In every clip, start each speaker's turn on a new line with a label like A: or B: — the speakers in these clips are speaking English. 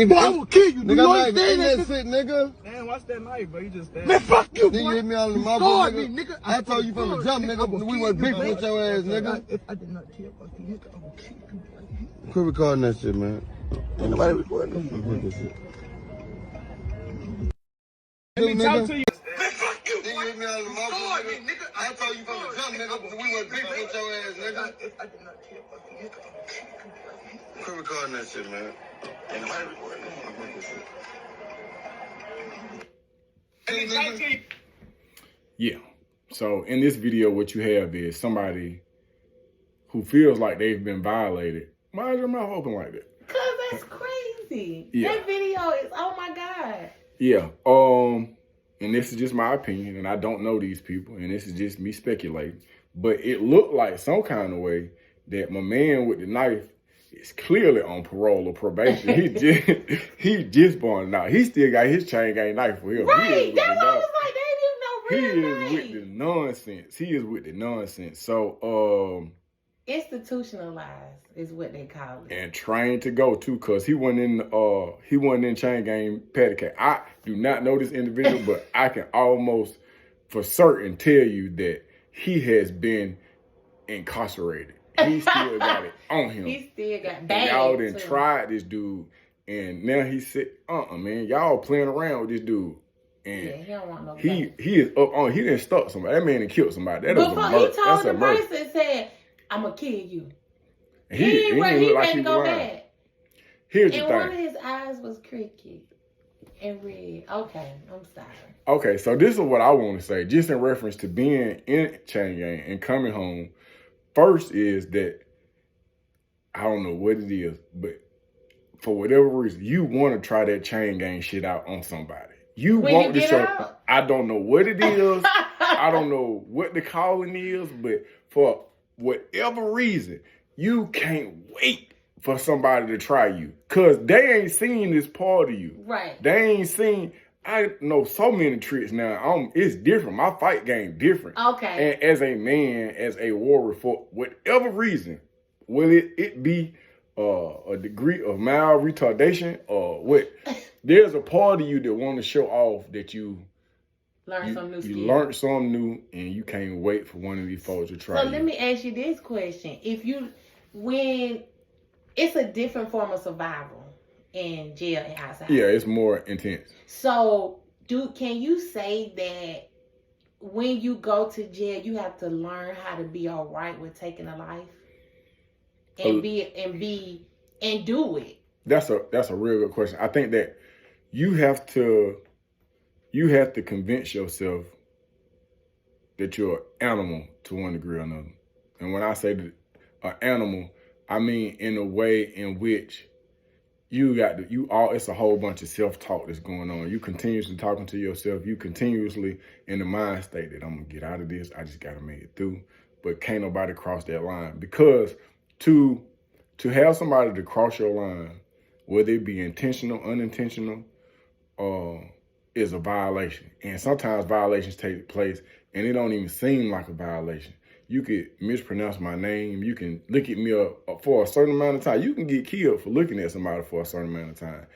A: Boy, I will kill you.
B: Nigga, I'm not in that shit, nigga.
C: Man, watch that knife, bro. You just stabbed.
A: Man, fuck you, boy.
B: Then you hit me on the mouth, nigga. I told you from the jump, nigga. We went beefing with your ass, nigga.
A: If I did not kill fucking nigga, I will kill you.
B: Quit recording that shit, man.
A: Ain't nobody recording them.
B: Quit this shit.
C: Let me talk to you.
A: Man, fuck you,
B: Then you
A: boy.
B: hit me on the mouth, nigga. I told you from the jump, nigga. We went beefing with your ass, nigga.
A: If I did not kill fucking nigga, I will kill you.
B: Quit recording that shit, man.
A: Ain't nobody recording them.
B: Quit this shit.
C: Let me talk to you.
D: Yeah. So in this video, what you have is somebody who feels like they've been violated. Why is your mouth open like that?
E: Cause that's crazy.
D: Yeah.
E: That video is, oh my God.
D: Yeah. And this is just my opinion, and I don't know these people, and this is just me speculating. But it looked like some kind of way that my man with the knife is clearly on parole or probation. he just bonded out. He still got his chain gang knife for him.
E: Right. That's what I was like, they
D: He
E: didn't know
D: is
E: real
D: with the nonsense. He is with the nonsense. So,
E: institutionalized is what they call it.
D: and trained to go too, cause he wasn't in chain gang patty cake. I do not know this individual, but I can almost for certain tell you that he has been incarcerated. He still got it on him.
E: He still got
D: And
E: bad.
D: y'all done tried this dude, and now he said, man, y'all playing around with this dude. And
E: Yeah, he don't want no
D: he
E: bad.
D: is up on. He didn't stuck somebody. That man done killed somebody. That is a
E: Before
D: murder.
E: he told
D: That's
E: the
D: a murder.
E: person, said, I'm going to kill you.
D: He
E: He
D: look
E: ready
D: like
E: to
D: he
E: go
D: lying.
E: bad.
D: Here's the
E: And one of
D: thing.
E: his eyes was cricket and red. Okay, I'm sorry.
D: Okay, so this is what I want to say, just in reference to being in chain gang and coming home. First is that I don't know what it is, but for whatever reason, you want to try that chain gang shit out on somebody. You
E: When
D: want
E: you
D: to
E: get
D: show.
E: out?
D: I don't know what it is. I don't know what the calling is, but for whatever reason, you can't wait for somebody to try you, cause they ain't seen this part of you.
E: Right.
D: They ain't seen. I know so many tricks now. It's different. My fight game different.
E: Okay.
D: And as a man, as a warrior, for whatever reason, will it be a degree of mild retardation or what? There's a part of you that want to show off that you
E: Learn some new skills.
D: you learned something new, and you can't wait for one of these folks to try
E: So
D: you.
E: let me ask you this question. When it's a different form of survival in jail and outside.
D: Yeah, it's more intense.
E: So can you say that when you go to jail, you have to learn how to be all right with taking a life? And do it.
D: That's a real good question. I think that you have to convince yourself that you're an animal to one degree or another. And when I say that an animal, I mean in a way in which it's a whole bunch of self-talk that's going on. You continuously talking to yourself. You continuously in the mind state that I'm gonna get out of this. I just gotta make it through. But can't nobody cross that line, because to have somebody to cross your line, whether it be intentional, unintentional, is a violation. And sometimes violations take place and it don't even seem like a violation. You could mispronounce my name. You can look at me up for a certain amount of time. You can get killed for looking at somebody for a certain amount of time.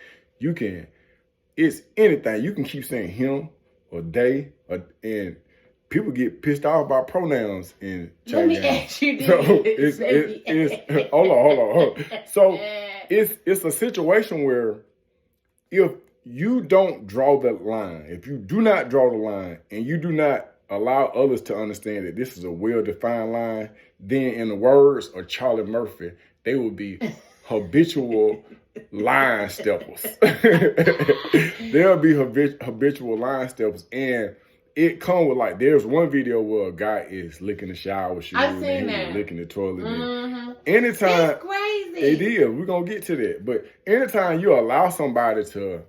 D: It's anything. You can keep saying him or they, and people get pissed off about pronouns in
E: Let me
D: China.
E: ask you this.
D: So it's hold on. So it's a situation where if you don't draw the line, if you do not draw the line and you do not allow others to understand that this is a well-defined line, then in the words of Charlie Murphy, they will be habitual line steppers. They'll be habitual line steppers. And it come with, like, there's one video where a guy is licking the shower shoe
E: I've seen
D: and
E: that.
D: he's licking the toilet.
E: Mm-hmm.
D: Anytime,
E: It's crazy.
D: it is. We're going to get to that. But anytime you allow somebody to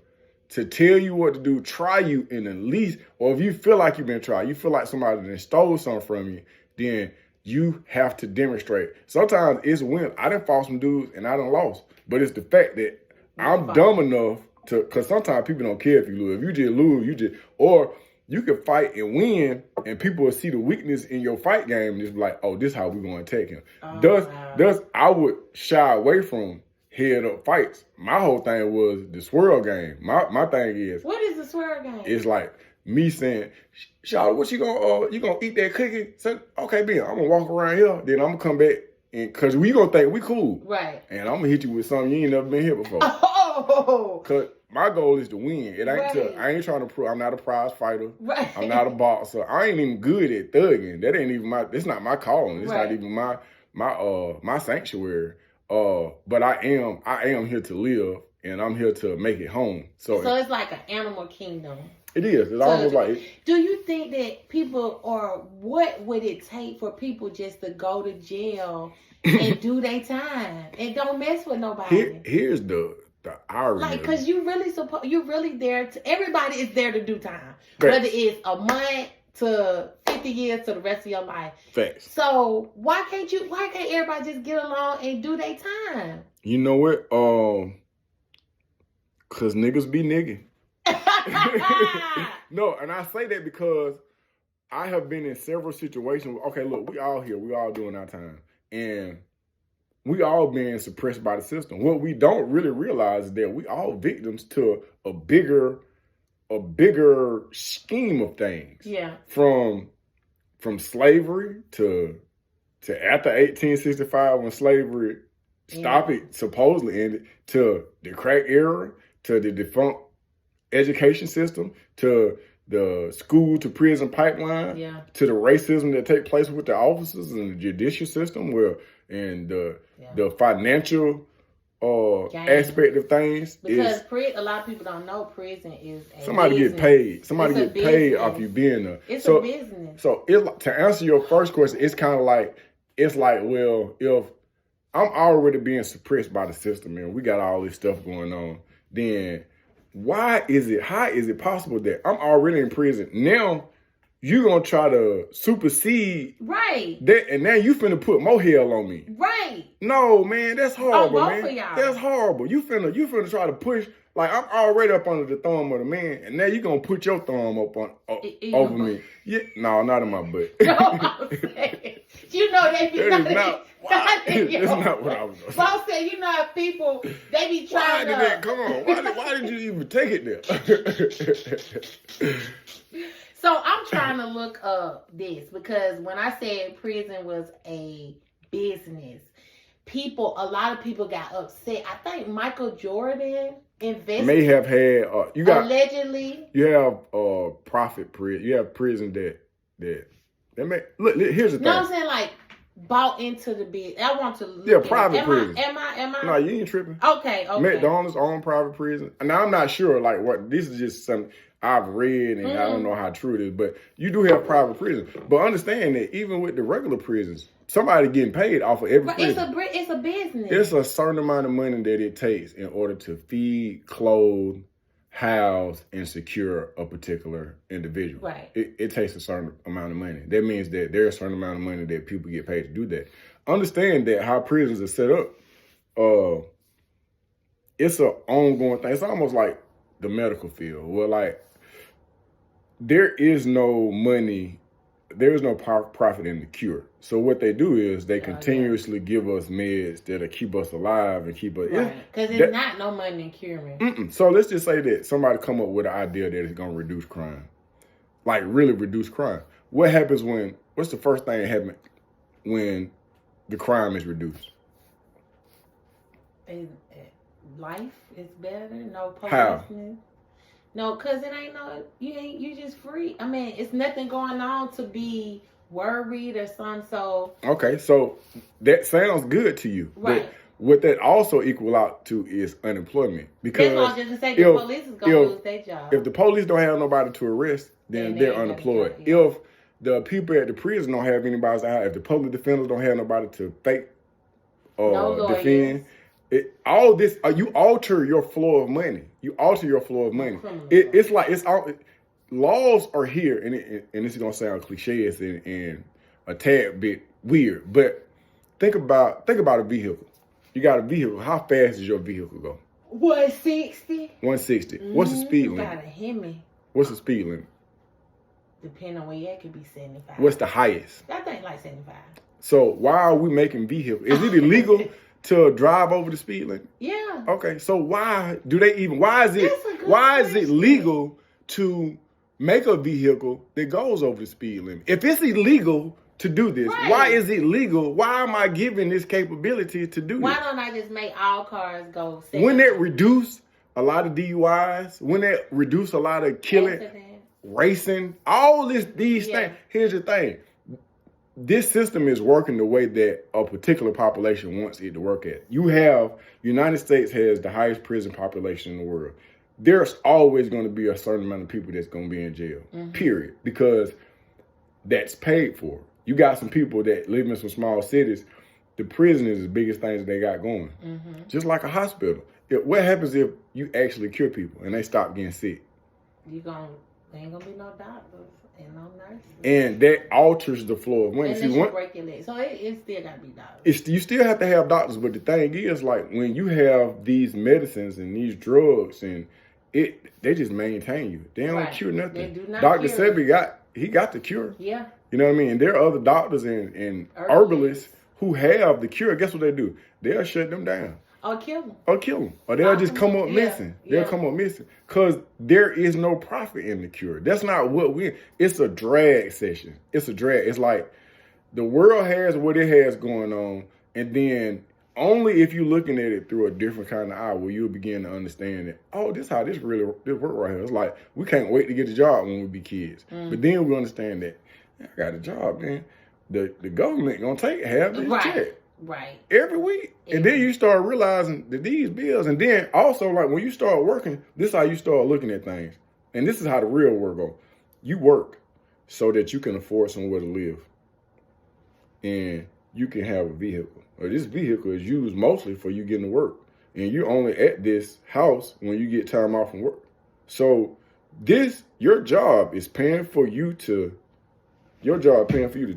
D: tell you what to do, try you in at least, or if you feel like you've been tried, you feel like somebody that stole something from you, then you have to demonstrate. Sometimes it's win. I done fought some dudes and I done lost. But it's the fact that I'm dumb enough to, because sometimes people don't care if you lose. If you just lose, or you can fight and win, and people will see the weakness in your fight game and just be like, oh, this is how we're going to attack him.
E: Oh,
D: Thus, I would shy away from head up fights. My whole thing was the swirl game. My thing is,
E: what is the swirl game?
D: It's like me saying, Shawty, what you gonna eat that cookie? So, okay, Ben, I'm gonna walk around here, then I'm gonna come back, and cause we gonna think we cool.
E: Right.
D: And I'm gonna hit you with something you ain't never been here before.
E: Oh.
D: Cause my goal is to win. It ain't
E: Right.
D: I ain't trying to prove I'm not a prize fighter.
E: Right.
D: I'm not a boxer. I ain't even good at thugging. That ain't even it's not my calling. It's
E: Right.
D: not even my sanctuary. But I am here to live, and I'm here to make it home. So
E: it's like an animal kingdom.
D: it is. It's almost like.
E: Do you think that people, or what would it take for people just to go to jail and do their time and don't mess with nobody?
D: Here's the irony.
E: Like, cause you really there to. Everybody is there to do time,
D: Facts.
E: whether it's a month to 50 years to the rest of your life.
D: Facts.
E: So why can't everybody just get along and do their time?
D: You know what? Cause niggas be nigging. No, and I say that because I have been in several situations. Okay, look, we all here. We all doing our time. And we all being suppressed by the system. What we don't really realize is that we all victims to a bigger scheme of things.
E: Yeah.
D: From slavery to after 1865 when slavery stopped, it supposedly ended, to the crack era, to the defunct education system, to the school to prison pipeline, to the racism that take place with the officers and the judicial system, and the financial aspect of things.
E: Because a lot of people don't know prison is
D: somebody
E: business.
D: Get paid. Somebody
E: It's a
D: get paid
E: business.
D: off you being there.
E: It's a business.
D: So to answer your first question, it's kind of like, well, if I'm already being suppressed by the system and we got all this stuff going on, then how is it possible that I'm already in prison? Now you're going to try to supersede that, and now you finna put more hell on me.
E: Right.
D: No, man, that's horrible,
E: both
D: man.
E: of y'all.
D: That's horrible. You finna try to push, like, I'm already up under the thumb of the man, and now you going to put your thumb up over me. Yeah, no, not in my butt.
E: No, I'm saying, you know they be
D: That is not that's not what I was going to say.
E: But I'm saying, you know how people, they be trying
D: Come on. Why did you even take it there?
E: So I'm trying to look up this because when I said prison was a business, a lot of people got upset. I think Michael Jordan invested.
D: May have had
E: allegedly.
D: You have profit prison. You have prison that may look. Here's the thing.
E: No, I'm saying like bought into the business. I want to look
D: private
E: at
D: prison.
E: Am I?
D: No, you ain't tripping.
E: Okay.
D: McDonald's own private prison. Now I'm not sure. Like what? This is just something I've read, and I don't know how true it is. But you do have private prison. But understand that even with the regular prisons, somebody getting paid off of every prison.
E: It's a business.
D: It's a certain amount of money that it takes in order to feed, clothe, house, and secure a particular individual.
E: Right.
D: It takes a certain amount of money. That means that there's a certain amount of money that people get paid to do that. Understand that how prisons are set up, it's an ongoing thing. It's almost like the medical field where, like, there is no money, there is no profit in the cure. So what they do is they continuously give us meds that'll keep us alive and keep us...
E: Because it's not no money in curing.
D: So let's just say that somebody come up with an idea that it's going to reduce crime. Like, really reduce crime. What happens what's the first thing that happens when the crime is reduced?
E: Life is better. No policemen.
D: How?
E: No, because you just free. I mean, it's nothing going on to be worried or something. So
D: okay, so that sounds good to you.
E: Right.
D: But what that also equal out to is unemployment. Because
E: that's what I was just gonna say. The police is gonna lose their job.
D: If the police don't have nobody to arrest, then they're unemployed. If the people at the prison don't have anybody to hire, if the public defenders don't have nobody to fake defend. All this, you alter your flow of money. It's like laws are here, and this is gonna sound cliche and a tad bit weird, but think about a vehicle. You got a vehicle. How fast does your vehicle go?
E: 160.
D: 160. What's the speed limit?
E: You gotta hit me.
D: What's the speed limit?
E: Depending on where you at, it could be 75.
D: What's the highest?
E: I think like 75.
D: So why are we making vehicles? Is it illegal to drive over the speed limit?
E: Yeah.
D: Okay, so why do they even? Why is it
E: question.
D: legal to make a vehicle that goes over the speed limit? If it's illegal to do this,
E: Right.
D: why is it legal? Why am I given this capability to do
E: Why
D: this?
E: don't I just make all cars go?
D: Wouldn't that reduce a lot of DUIs? Wouldn't that reduce a lot of killing, racing, all these things? Here's the thing. This system is working the way that a particular population wants it to work at. United States has the highest prison population in the world. There's always going to be a certain amount of people that's going to be in jail, period, because that's paid for. You got some people that live in some small cities. The prison is the biggest thing that they got going, just like a hospital. What happens if you actually cure people and they stop getting sick?
E: There ain't gonna be no doctors and no nurses.
D: And that alters the flow of money.
E: So it still gotta be doctors.
D: You still have to have doctors, but the thing is, like, when you have these medicines and these drugs, and they just maintain you. They don't cure nothing.
E: They do not
D: Dr.
E: cure.
D: Sebi got the cure.
E: Yeah.
D: You know what I mean? And there are other doctors and herbalists who have the cure. Guess what they do? They'll shut them down.
E: Or kill them.
D: Or they'll just come up missing. They'll come up missing. Because there is no profit in the cure. That's not it's a drag session. It's a drag. It's like the world has what it has going on. And then only if you're looking at it through a different kind of eye will you begin to understand that, oh, this how this work right here. It's like, we can't wait to get a job when we be kids. But then we understand that, I got a job, man. The government gonna take half this check.
E: Right.
D: Every week. And then you start realizing that these bills, and then also, like, when you start working, this is how you start looking at things. And this is how the real world goes. You work so that you can afford somewhere to live. And you can have a vehicle. Or this vehicle is used mostly for you getting to work. And you're only at this house when you get time off from work. So your job is paying for you to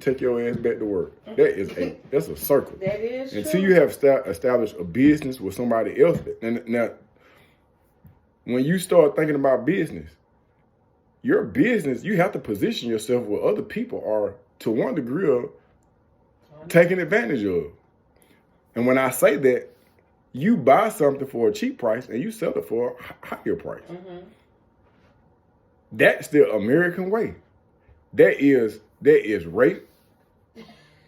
D: take your ass back to work. That's a circle.
E: That is true.
D: Until you have established a business with somebody else. And now, when you start thinking about business, your business, you have to position yourself where other people are, to one degree, of taking advantage of. And when I say that, you buy something for a cheap price and you sell it for a higher price. That's the American way. That is rape.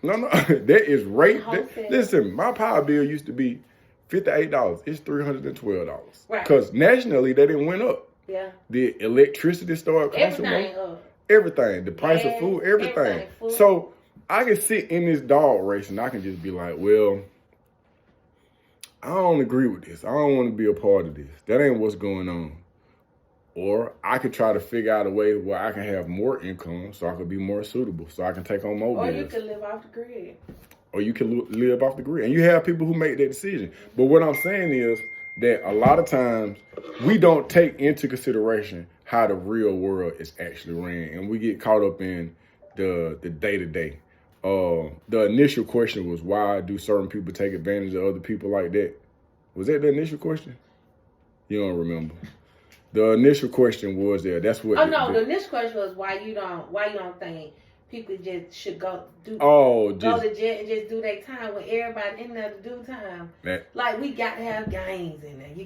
D: No, that is rape. Listen, my power bill used to be $58. It's $312. Right. Because nationally, they didn't went up.
E: Yeah.
D: The electricity started costing more. Everything. The price of food, everything. So I can sit in this dog race and I can just be like, well, I don't agree with this. I don't want to be a part of this. That ain't what's going on. Or I could try to figure out a way where I can have more income so I could be more suitable, so I can take on more bills.
E: Or you can live off the grid.
D: Or you can live off the grid. And you have people who make that decision. But what I'm saying is that a lot of times we don't take into consideration how the real world is actually ran. And we get caught up in the day-to-day. The initial question was, why do certain people take advantage of other people like that? Was that the initial question? You don't remember. The initial question was there. That's what.
E: The initial question was why you don't think people just should go to jail and just do their time when everybody in there to do time. Like, we got to have gangs in there. You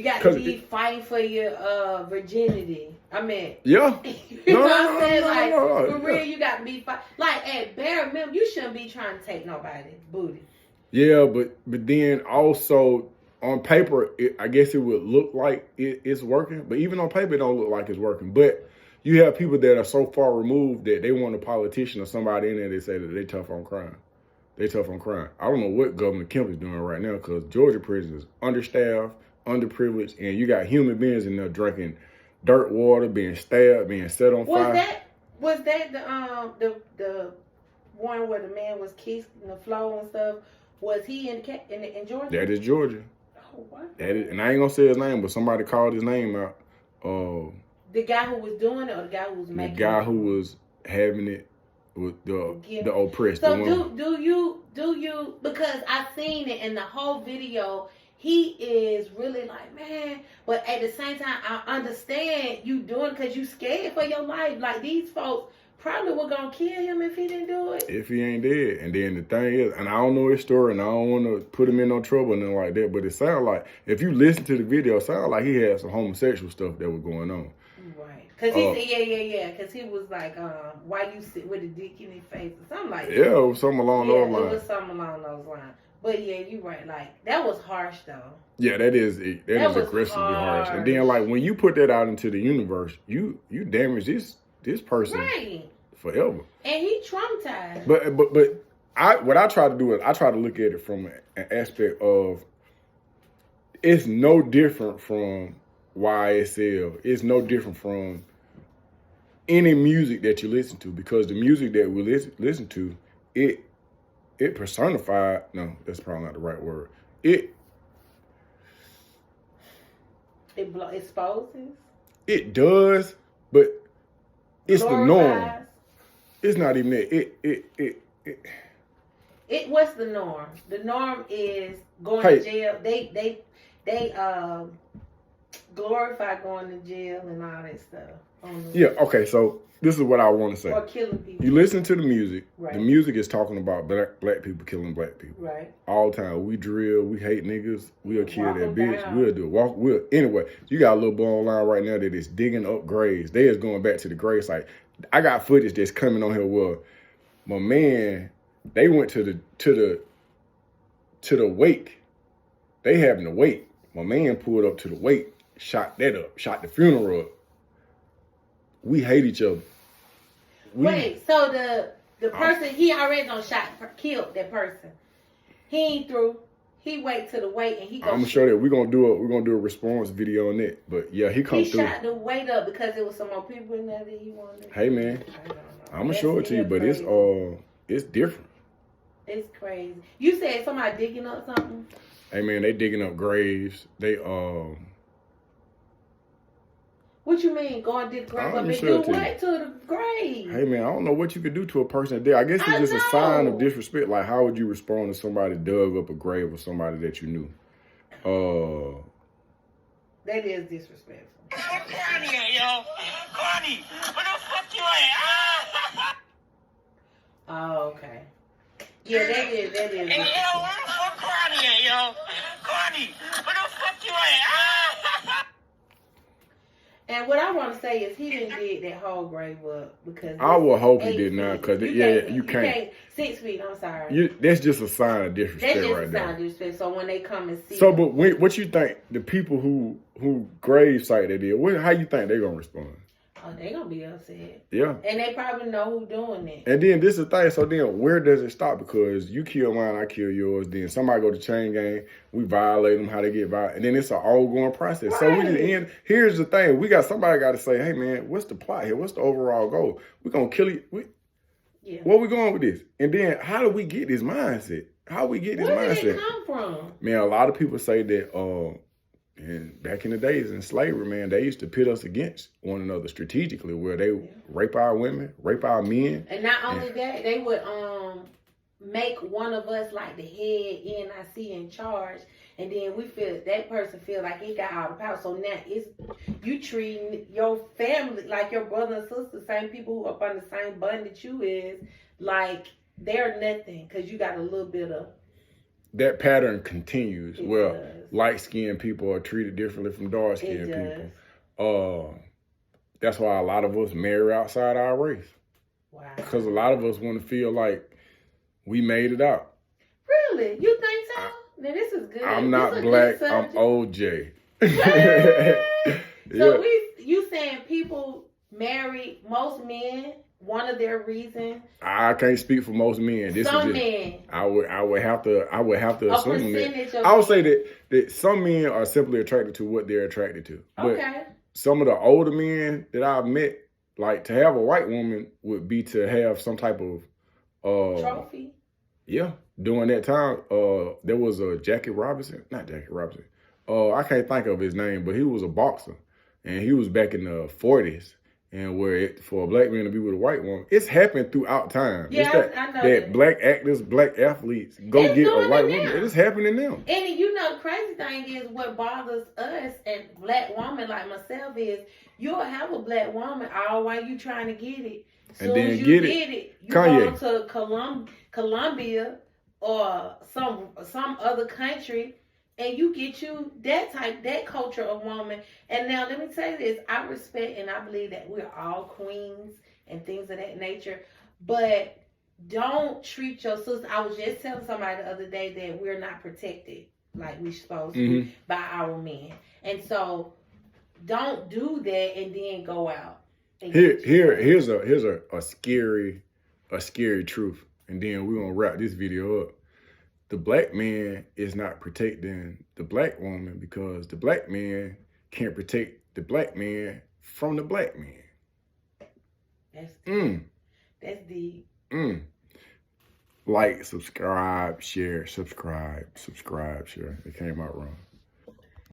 E: got to be fighting for your virginity. I mean,
D: yeah.
E: You know what I'm saying? For real, you got to be fighting. Like, at bare minimum, you shouldn't be trying to take nobody's booty.
D: Yeah, but then also, on paper, I guess it would look like it's working. But even on paper, it don't look like it's working. But you have people that are so far removed that they want a politician or somebody in there that say that they tough on crime. They tough on crime. I don't know what Governor Kemp is doing right now, because Georgia prison is understaffed, underprivileged, and you got human beings in there drinking dirt water, being stabbed, being set on fire.
E: Was that the one where the man was kissing the floor and stuff? Was he in Georgia?
D: That is Georgia.
E: Oh, what?
D: That is, and I ain't gonna say his name, but somebody called his name out.
E: The guy who was doing it, or the guy who was making it?
D: The guy who was having it with the oppressed.
E: So do you? Because I seen it in the whole video. He is really like, man, but at the same time, I understand you doing it because you scared for your life. Like, these folks probably were gonna kill him if he didn't do it.
D: If he ain't dead. And then the thing is, and I don't know his story, and I don't want to put him in no trouble and nothing like that, but it sounds like, if you listen to the video, it sounds like he had some homosexual stuff that was going on.
E: Right. Because he said, yeah. Because he was like, why you sit with a dick in his face or something like that.
D: Yeah, it was something along those lines.
E: It was something along those lines. But yeah, you're right. Like, that was harsh, though.
D: Yeah, that is aggressively harsh. And then, like, when you put that out into the universe, you damage this person forever.
E: And he traumatized.
D: But what I try to do is I try to look at it from an aspect of, it's no different from YSL. It's no different from any music that you listen to, because the music that we listen to, it personified. No, that's probably not the right word. It
E: exposes.
D: It does, but it's
E: glorifies.
D: The norm. It's not even that.
E: What's the norm? The norm is going to jail. They glorify going to jail and all that stuff.
D: Yeah. Okay. So this is what I want to say.
E: Or killing people.
D: You listen to the music.
E: Right.
D: The music is talking about black people killing black people.
E: Right.
D: All the time. We drill. We hate niggas. We'll kill that bitch. We'll do it. Anyway, you got a little boy online right now that is digging up graves. They is going back to the grave site. I got footage that's coming on here where my man, they went to the wake. They having the wake. My man pulled up to the wake, shot that up, shot the funeral up. We hate each other.
E: Wait, so the person, he already done killed that person. He ain't through. He wait till the wait and he go.
D: I'm gonna show that we're gonna do a response video on that. But yeah, he come through.
E: He shot the weight up because there was some more people in there that he wanted.
D: Hey man, I'm gonna show it to you, but it's different.
E: It's crazy. You said somebody digging up something?
D: Hey man, they digging up graves. They
E: What you mean going to dig the grave up and do what to the grave?
D: Hey man, I don't know what you could do to a person that did. I guess it's just a sign of disrespect. Like, how would you respond to somebody dug up a grave of somebody that you knew?
E: That is disrespectful.
F: Corny, yo. Corny. What the fuck you at?
E: Oh, okay. Yeah, that is.
F: Hey, yo, where the fuck Corny at, yo? Corny. What the fuck you at?
E: And what I want to say is he didn't dig that whole grave up because
D: I would hope he did not, because you can't.
E: 6 feet. I'm sorry.
D: That's just a sign of disrespect
E: That's just
D: right
E: a sign
D: there.
E: of disrespect. So when they come and see,
D: but what you think the people who grave site they did? How you think they gonna respond?
E: oh, they gonna be upset.
D: Yeah.
E: And they probably know who doing it.
D: And then this is the thing. So then where does it stop? Because you kill mine, I kill yours. Then somebody go to chain gang. We violate them, how they get violated. And then it's an ongoing process. Right. So we just end. Here's the thing. Somebody got to say, hey, man, what's the plot here? What's the overall goal? We're going to kill you. Where we going with this? And then how do we get this mindset? How we get this mindset?
E: Where did it come from?
D: Man, a lot of people say that and back in the days in slavery, man, they used to pit us against one another strategically, where they rape our women, rape our men.
E: And not only that, they would make one of us like the head NIC in charge, and then that person feel like he got all the power. So now it's you treating your family like your brother and sister, same people who up on the same bun that you is, like they're nothing because you got a little bit of.
D: That pattern continues. Light-skinned people are treated differently from dark-skinned people. That's why a lot of us marry outside our race.
E: Wow.
D: Because a lot of us want to feel like we made it out.
E: Really? You think so? Now this is good.
D: I'm not black. I'm OJ.
E: So you saying people marry most men? One of their reasons. I
D: can't speak for most men.
E: Men.
D: I would have to assume that.
E: I
D: would say that some men are simply attracted to what they're attracted to. But some of the older men that I've met, like to have a white woman would be to have some type of
E: trophy.
D: Yeah. During that time, there was a not Jackie Robinson. I can't think of his name, but he was a boxer, and he was back in the 40s. And for a black man to be with a white woman, it's happened throughout time.
E: Yeah, I know
D: that black actors, black athletes get a white woman. It is happening now.
E: And you know, the crazy thing is what bothers us and black women like myself is you'll have a black woman all while you trying to get it.
D: and
E: Soon
D: then
E: as you
D: get
E: get
D: it.
E: it, you
D: Kanye.
E: go to Colombia or some other country, and you get you that culture of woman. And now let me tell you this: I respect and I believe that we're all queens and things of that nature, but don't treat your sister. I was just telling somebody the other day that we're not protected like we're supposed to be by our men, and so don't do that and then go out.
D: Here's a scary truth, and then we're gonna wrap this video up. The black man is not protecting the black woman because the black man can't protect the black man from the black man.
E: That's deep. That's deep.
D: Like, subscribe, share. It came out wrong.